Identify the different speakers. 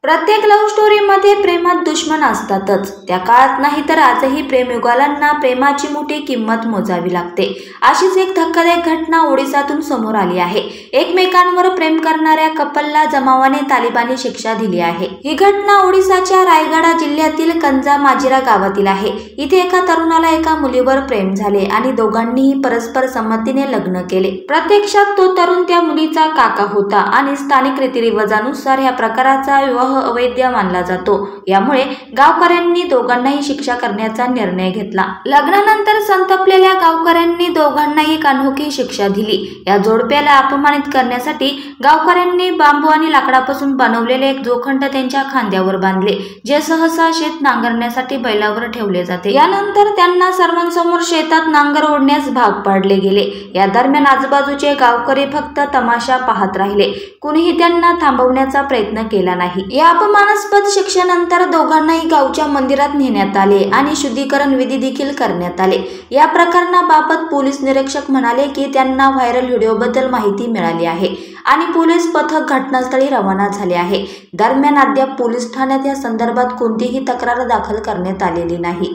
Speaker 1: प्रत्येक लव्ह स्टोरीमध्ये प्रेमात दुश्मन असतातच। त्या काळात नाही तर आजही प्रेमयुगुलांना प्रेमाची मोठी किंमत मोजावी लागते। अशीच एक धक्कादायक घटना ओडिसातून समोर आली आहे। एकमेकांवर प्रेम करणाऱ्या कपलला जमावाने तालिबानी शिक्षा दिली आहे। ही घटना ओडिसाच्या रायगडा जिल्ह्यातील कंजा माजिरा गावातील आहे। इथे एका तरुणाला एका मुलीवर प्रेम झाले आणि दोघांनीही परस्पर संमतीने लग्न केले। प्रत्यक्षात तो तरुण त्या मुलीचा काका होता आणि स्थानिक रीतिरिवाजानुसार या प्रकाराचा विवाह अवैध मानला जातो। यामुळे गावकऱ्यांनी दोघांनाही शिक्षा करण्याचा निर्णय घेतला। लग्नानंतर संतपलेल्या गावकऱ्यांनी दोघांनाही कानोखी शिक्षा दिली। या जोडप्याला अपमानित करण्यासाठी गावकऱ्यांनी बांबू आणि लाकडापासून बनवलेले एक जोखंड त्यांच्या खांद्यावर बांधले, जे सहसा शेत नांगरण्यासाठी बैलावर ठेवले जाते। यानंतर त्यांना सर्वांसमोर शेतात नांगर ओढण्यास भाग पाडले गेले। या दरम्यान आजूबाजूचे गावकरी फक्त तमाशा पाहत राहिले, कुणीही त्यांना थांबवण्याचा प्रयत्न केला नाही। या अपमानास्पद शिक्षेनंतर दोघांनाही गावच्या मंदिरात नेण्यात आले आणि शुद्धीकरण विधी देखील करण्यात आले। या प्रकरणाबाबत पोलीस निरीक्षक म्हणाले की त्यांना व्हायरल व्हिडिओबद्दल माहिती मिळाली आहे आणि पोलीस पथक घटनास्थळी रवाना झाले आहे। दरम्यान अद्याप पोलीस ठाण्यात या संदर्भात कोणतीही तक्रार दाखल करण्यात आलेली नाही।